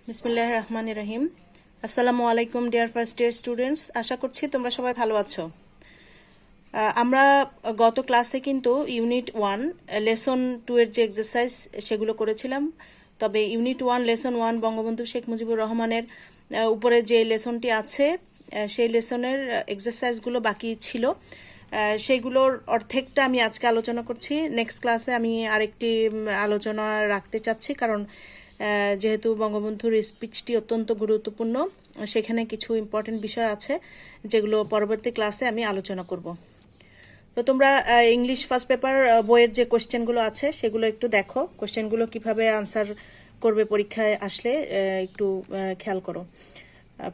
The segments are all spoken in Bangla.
বিসমিল্লাহির রহমানির রহিম। আসসালামু আলাইকুম ডিয়ার ফার্স্ট ইয়ার স্টুডেন্টস, আশা করছি তোমরা সবাই ভালো আছো। আমরা গত ক্লাসে কিন্তু ইউনিট 1 লেসন 2 এর যে এক্সারসাইজ সেগুলো করেছিলাম। তবে ইউনিট 1 লেসন 1 বঙ্গবন্ধু শেখ মুজিবুর রহমানের উপরে যে লেসনটি আছে সেই লেসনের এক্সারসাইজগুলো বাকি ছিল। সেইগুলোর অর্ধেকটা আমি আজকে আলোচনা করছি। নেক্সট ক্লাসে আমি আরেকটি আলোচনা রাখতে চাচ্ছি, কারণ যেহেতু বঙ্গবন্ধুর স্পিচটি অত্যন্ত গুরুত্বপূর্ণ, সেখানে কিছু ইম্পর্টেন্ট বিষয় আছে যেগুলো পরবর্তী ক্লাসে আমি আলোচনা করব। তো তোমরা ইংলিশ ফার্স্ট পেপার বইয়ের যে কোশ্চেনগুলো আছে সেগুলো একটু দেখো, কোশ্চেনগুলো কিভাবে আনসার করবে পরীক্ষায় আসলে একটু খেয়াল করো।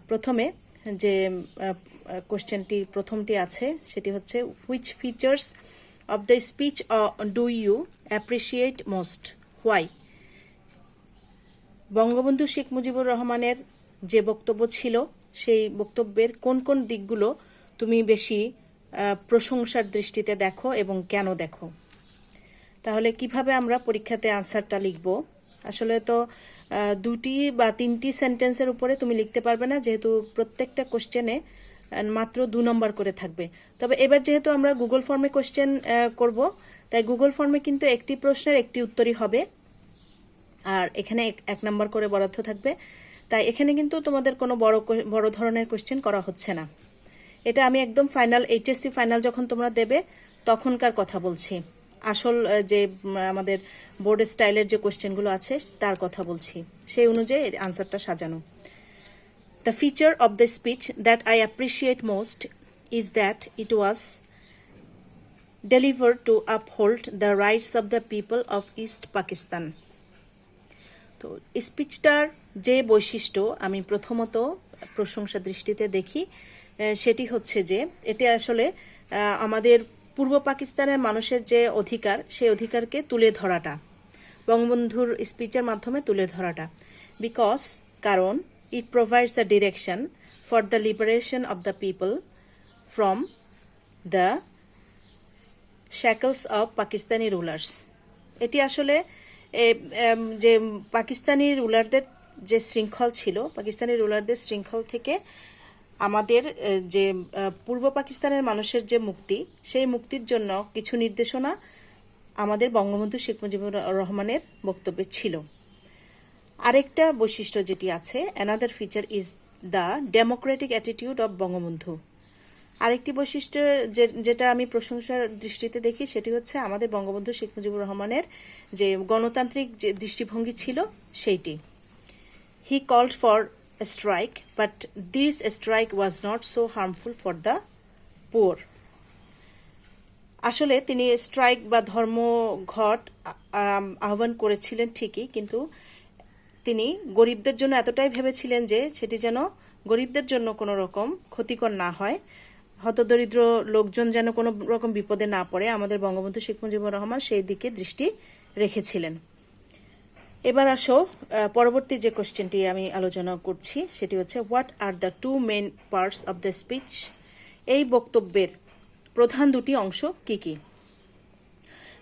প্রথমে যে কোশ্চেনটি প্রথমটি আছে সেটি হচ্ছে, which features of the speech do you appreciate most, why? Bangabandhu Sheikh Mujibur রহমানের যে বক্তব্য ছিল সেই বক্তব্যের কোন কোন দিকগুলো তুমি বেশি প্রশংসার দৃষ্টিতে দেখো এবং কেন দেখো? তাহলে কিভাবে আমরা পরীক্ষাতে আনসারটা লিখব? আসলে তো দুটি বা তিনটি সেন্টেন্সের উপরে তুমি লিখতে পারবে না, যেহেতু প্রত্যেকটা কোশ্চেনে মাত্র 2 নম্বর করে থাকবে। তবে এবার যেহেতু আমরা গুগল ফর্মে কোশ্চেন করব, তাই গুগল ফর্মে কিন্তু একটি প্রশ্নের একটি উত্তরই হবে, আর এখানে 1 নম্বর করে বরাদ্দ থাকবে। তাই এখানে কিন্তু তোমাদের কোনো বড় ধরনের কোশ্চেন করা হচ্ছে না। এটা আমি একদম ফাইনাল এইচএসসি ফাইনাল যখন তোমরা দেবে তখনকার কথা বলছি। আসল যে আমাদের বোর্ড স্টাইলের যে কোশ্চেনগুলো আছে তার কথা বলছি, সেই অনুযায়ী আনসারটা সাজানো। The feature of the speech that I appreciate most is that it was delivered to uphold the rights of the people of East Pakistan. তো স্পিচটার যে বৈশিষ্ট্য আমি প্রথমত প্রশংসা দৃষ্টিতে দেখি সেটি হচ্ছে যে এটি আসলে আমাদের পূর্ব পাকিস্তানের মানুষের যে অধিকার, সেই অধিকারকে তুলে ধরাটা, বঙ্গবন্ধুর স্পিচের মাধ্যমে তুলে ধরাটা। কারণ ইট provides a direction for the liberation of the people from the shekels of Pakistani rulers. এটি আসলে যে পাকিস্তানি রুলারদের যে শৃঙ্খল ছিল, পাকিস্তানি রুলারদের শৃঙ্খল থেকে আমাদের যে পূর্ব পাকিস্তানের মানুষের যে মুক্তি, সেই মুক্তির জন্য কিছু নির্দেশনা আমাদের বঙ্গবন্ধু শেখ মুজিবুর রহমানের বক্তব্যে ছিল। আরেকটা বৈশিষ্ট্য যেটি আছে, another feature is the Democratic attitude of Bangabandhu. আরেকটি বৈশিষ্ট্য যেটা আমি প্রশংসার দৃষ্টিতে দেখি সেটি হচ্ছে আমাদের বঙ্গবন্ধু শেখ মুজিবুর রহমানের যে গণতান্ত্রিক যে দৃষ্টিভঙ্গি ছিল সেইটি। He called for a strike, but this strike was not so harmful for the poor. আসলে তিনি স্ট্রাইক বা ধর্মঘট আহ্বান করেছিলেন ঠিকই, কিন্তু তিনি গরিবদের জন্য এতটাই ভেবেছিলেন যে সেটি যেন গরিবদের জন্য কোনো রকম ক্ষতিকর না হয়, হতদরিদ্র লোকজন যেন কোনো রকম বিপদে না পড়ে। আমাদের বঙ্গবন্ধু শেখ মুজিবুর রহমান সেই দিকে দৃষ্টি রেখেছিলেন। এবার আসো পরবর্তী যে কোশ্চেনটি আমি আলোচনা করছি সেটি হচ্ছে, what are the 2 main parts of the speech? এই বক্তব্যের প্রধান দুটি অংশ কি কি?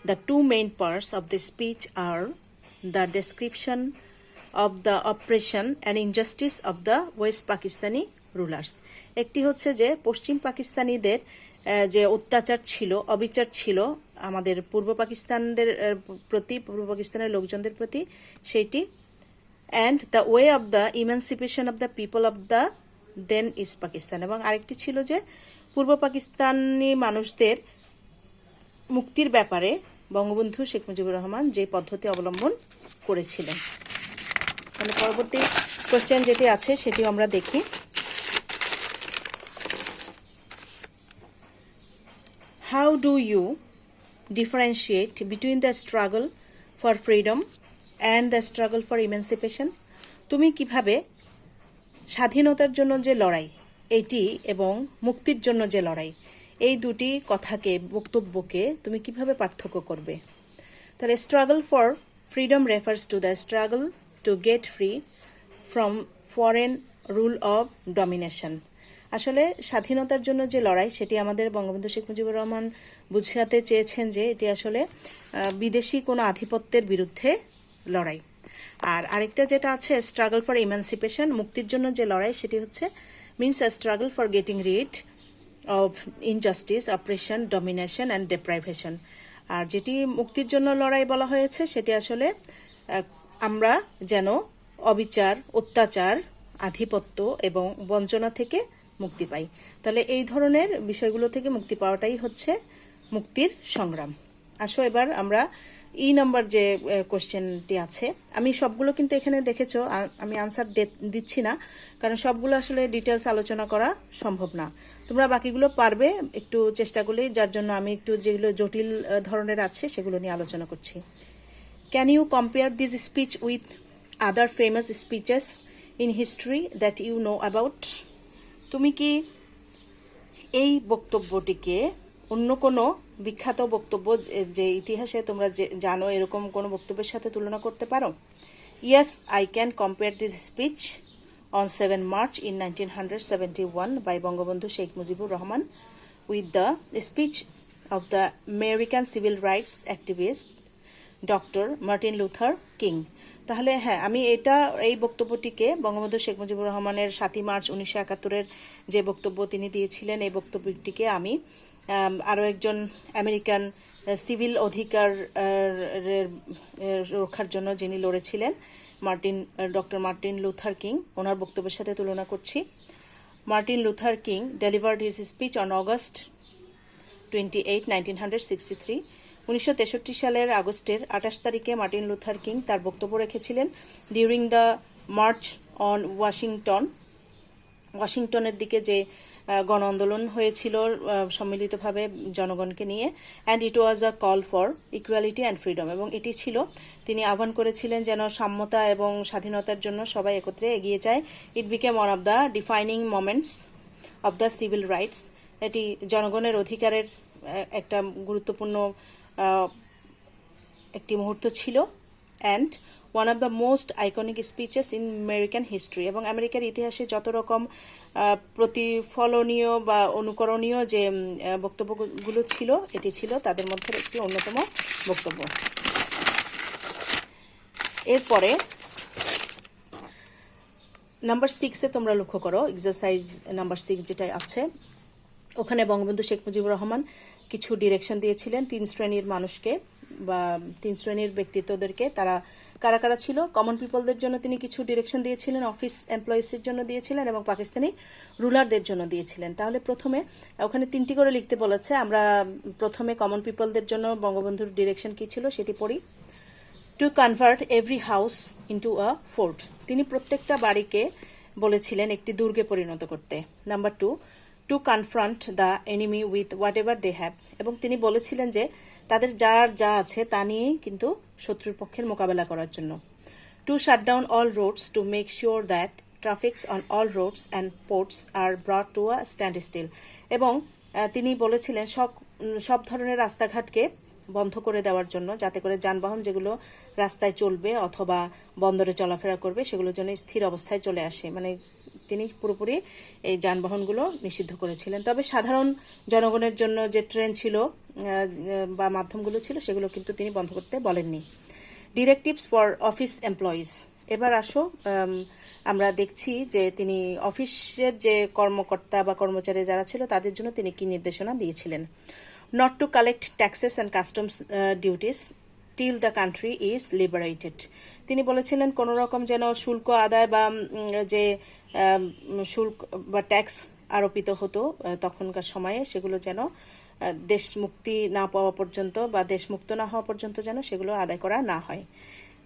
The 2 main parts of the speech are the description of the operation and injustice of the West Pakistani rulers. একটি হচ্ছে যে পশ্চিম পাকিস্তানিদের যে অত্যাচার ছিল, অবিচার ছিল আমাদের পূর্ব পাকিস্তানদের প্রতি, পূর্ব পাকিস্তানের লোকজনদের প্রতি, সেইটি। And the way of the emancipation of the people of the then East Pakistan. এবং আরেকটি ছিল যে পূর্ব পাকিস্তানি মানুষদের মুক্তির ব্যাপারে বঙ্গবন্ধু শেখ মুজিবুর রহমান যে পদ্ধতি অবলম্বন করেছিলেন। তাহলে পরবর্তী কোশ্চেন যেটি আছে সেটি আমরা দেখি। How do you differentiate between the struggle for freedom and the struggle for emancipation? তুমি কিভাবে স্বাধীনতার জন্য যে লড়াই এটি এবং মুক্তির জন্য যে লড়াই, এই দুটি কথাকে, বক্তব্যকে তুমি কিভাবে পার্থক্য করবে? তাহলে struggle for freedom refers to the struggle to get free from foreign rule of domination. আসলে স্বাধীনতার জন্য যে লড়াই সেটি আমাদের বঙ্গবন্ধু শেখ মুজিবুর রহমান বুঝাতে চেয়েছেন যে এটি আসলে বিদেশি কোনো আধিপত্যের বিরুদ্ধে লড়াই। আর আরেকটা যেটা আছে স্ট্রাগল ফর ইমানসিপেশন, মুক্তির জন্য যে লড়াই, সেটি হচ্ছে means a struggle for getting rid of injustice, oppression, domination and deprivation. আর যেটি মুক্তির জন্য লড়াই বলা হয়েছে সেটি আসলে আমরা যেন অবিচার, অত্যাচার, আধিপত্য এবং বঞ্চনা থেকে মুক্তি পাই। তাহলে এই ধরনের বিষয়গুলো থেকে মুক্তি পাওয়াটাই হচ্ছে মুক্তির সংগ্রাম। আসো এবার আমরা নাম্বার যে কোশ্চেনটি আছে, আমি সবগুলো কিন্তু এখানে দেখেছো, আমি আনসার দিচ্ছি না, কারণ সবগুলো আসলে ডিটেলস আলোচনা করা সম্ভব না। তোমরা বাকিগুলো পারবে একটু চেষ্টা করলেই, যার জন্য আমি একটু যেগুলো জটিল ধরনের আছে সেগুলো নিয়ে আলোচনা করছি। Can you compare this speech with other famous speeches in history that you know about? তুমি কি এই বক্তব্যটিকে অন্য কোনো বিখ্যাত বক্তব্য যে ইতিহাসে তোমরা যে জানো এরকম কোনো বক্তব্যের সাথে তুলনা করতে পারো? Yes, I can compare this speech on 7 March in 1971 by Bangabandhu Sheikh Mujibur Rahman with the speech of the American civil rights activist doctor Martin Luther king. তাহলে হ্যাঁ, আমি এই বক্তব্যটিকে বঙ্গবন্ধু শেখ মুজিবুর রহমানের 7 মার্চ 1971-এর যে বক্তব্য তিনি দিয়েছিলেন, এই বক্তব্যটিকে আমি আরও একজন আমেরিকান সিভিল অধিকার রক্ষার জন্য যিনি লড়েছিলেন, ডক্টর মার্টিন লুথার কিং, ওনার বক্তব্যের সাথে তুলনা করছি। Martin Luther king delivered his speech on August 28, 1963. 1963 সালের আগস্টের 28 তারিখে মার্টিন লুথার কিং তার বক্তব্য রেখেছিলেন ডিউরিং দ্য মার্চ অন ওয়াশিংটনের দিকে যে গণ আন্দোলন হয়েছিল সম্মিলিতভাবে জনগণকে নিয়ে। And it was a call for equality and freedom, এবং এটি ছিল, তিনি আহ্বান করেছিলেন যেন সাম্যতা এবং স্বাধীনতার জন্য সবাই একত্রে এগিয়ে যায়। It became one of the defining moments of the civil rights. এটি জনগণের অধিকারের একটা গুরুত্বপূর্ণ একটি মুহূর্ত ছিল। And one of the most iconic speeches in American history, এবং আমেরিকার ইতিহাসে যত রকম প্রতিফলনীয় বা অনুকরণীয় যে বক্তব্যগুলো ছিল, এটি ছিল তাদের মধ্যে একটি অন্যতম বক্তব্য। এরপরে নাম্বার 6-এ তোমরা লক্ষ্য করো, এক্সারসাইজ নাম্বার 6 যেটা আছে, ওখানে বঙ্গবন্ধু শেখ মুজিবুর রহমান কিছু ডিরেকশন দিয়েছিলেন 3 শ্রেণীর মানুষকে বা 3 শ্রেণীর ব্যক্তিত্বদেরকে। তারা কারা কারা ছিল? কমন পিপলদের জন্য তিনি কিছু ডিরেকশন দিয়েছিলেন, অফিস এমপ্লয়িজের জন্য দিয়েছিলেন এবং পাকিস্তানি রুলারদের জন্য দিয়েছিলেন। তাহলে প্রথমে ওখানে 3টি করে লিখতে বলেছে। আমরা প্রথমে কমন পিপলদের জন্য বঙ্গবন্ধুর ডিরেকশন কী ছিল সেটি পড়ি। To convert every house into a fort, তিনি প্রত্যেকটা বাড়িকে বলেছিলেন একটি দুর্গে পরিণত করতে। Number 2, to confront the enemy with whatever they have, এবং তিনি বলেছিলেন যে তাদের যা আছে তা নিয়েই কিন্তু শত্রুর পক্ষের মোকাবেলা করার জন্য। To shut down all roads to make sure that traffics on all roads and ports are brought to a standstill, এবং তিনি বলেছিলেন সব ধরনের রাস্তাঘাটকে বন্ধ করে দেওয়ার জন্য, যাতে করে যানবাহন যেগুলো রাস্তায় চলবে অথবা বন্দরে চলাফেরা করবে সেগুলোর জন্য স্থির অবস্থায় চলে আসে। মানে তিনি পুরোপুরি এই যানবাহনগুলো নিষিদ্ধ করেছিলেন। তবে সাধারণ জনগণের জন্য যে ট্রেন ছিল বা মাধ্যমগুলো ছিল সেগুলো কিন্তু তিনি বন্ধ করতে বলেননি। ডিরেক্টিভস ফর অফিস এমপ্লয়িজ, এবার আসো আমরা দেখছি যে তিনি অফিসের যে কর্মকর্তা বা কর্মচারী যারা ছিল তাদের জন্য তিনি কি নির্দেশনা দিয়েছিলেন। Not to collect taxes and customs duties till the country is liberated, তিনি বলেছিলেন কোনো রকম যেন শুল্ক আদায় বা যে শুল্ক বা ট্যাক্স আরোপিত হতো তখনকার সময়ে, সেগুলো যেন দেশ মুক্তি না পাওয়া পর্যন্ত বা দেশ মুক্ত না হওয়া পর্যন্ত যেন সেগুলো আদায় করা না হয়।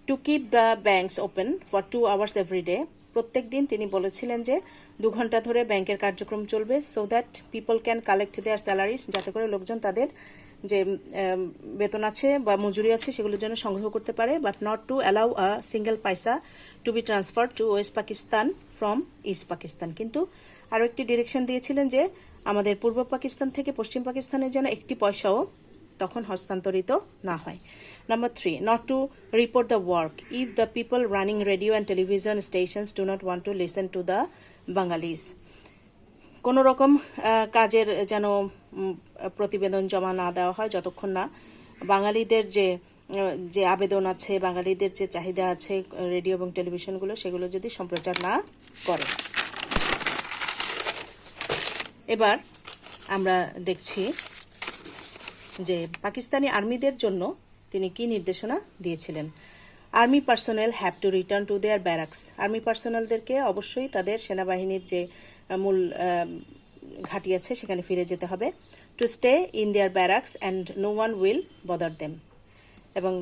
To keep the banks open for 2 hours every day, প্রত্যেক দিন তিনি বলেছিলেন যে 2 ঘন্টা ধরে ব্যাংকের কার্যক্রম চলবে, so that people can collect their salaries, যাতে করে লোকজন তাদের যে বেতন আছে বা মজুরি আছে সেগুলোর জন্য সংগ্রহ করতে পারে। But not to allow a single paisa to be transfer to West Pakistan from East Pakistan, কিন্তু আরও একটি ডিরেকশন দিয়েছিলেন যে আমাদের পূর্ব পাকিস্তান থেকে পশ্চিম পাকিস্তানে যেন একটি পয়সাও তখন হস্তান্তরিত না হয়। Number 3, not to report the work if the people running radio and television stations do not want to listen to the Bengalis. কোনো রকম কাজের যেন প্রতিবেদন জমা না দেওয়া হয় যতক্ষণ না বাঙালিদের যে যে আবেদন আছে, বাঙালিদের যে চাহিদা আছে রেডিও এবং টেলিভিশনগুলো, সেগুলো যদি সম্প্রচার না করে। এবার আমরা দেখছি যে পাকিস্তানি আর্মিদের জন্য তিনি কি নির্দেশনা দিয়েছিলেন। Army personnel have to return to their barracks. Army পার্সোনেলদেরকে অবশ্যই তাদের সেনাবাহিনীর যে মূল ঘাঁটি আছে সেখানে ফিরে যেতে হবে। To stay in their barracks and no one will bother them. এবং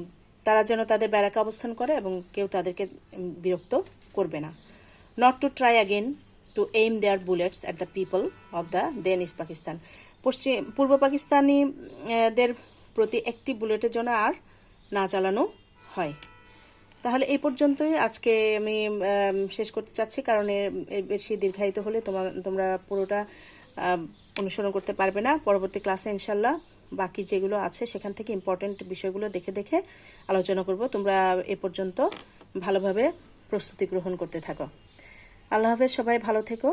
তারা যেন তাদের ব্যারাকে অবস্থান করে এবং কেউ তাদেরকে বিরক্ত করবে না। Not to try again to aim their bullets at the people of the then East Pakistan. পূর্ব পাকিস্তানিদের প্রতি একটি বুলেটের জন্য আর না চালানো হয়। তাহলে এই পর্যন্তই আজকে আমি শেষ করতে চাচ্ছি, কারণ এর বেশি দীর্ঘায়িত হলে তোমরা পুরোটা অনুসরণ করতে পারবে না। পরবর্তী ক্লাসে ইনশাল্লাহ বাকি যেগুলো আছে সেখান থেকে ইম্পর্টেন্ট বিষয়গুলো দেখে দেখে আলোচনা করব। তোমরা এ পর্যন্ত ভালোভাবে প্রস্তুতি গ্রহণ করতে থাকো। আল্লাহ হাফেজ, সবাই ভালো থেকো।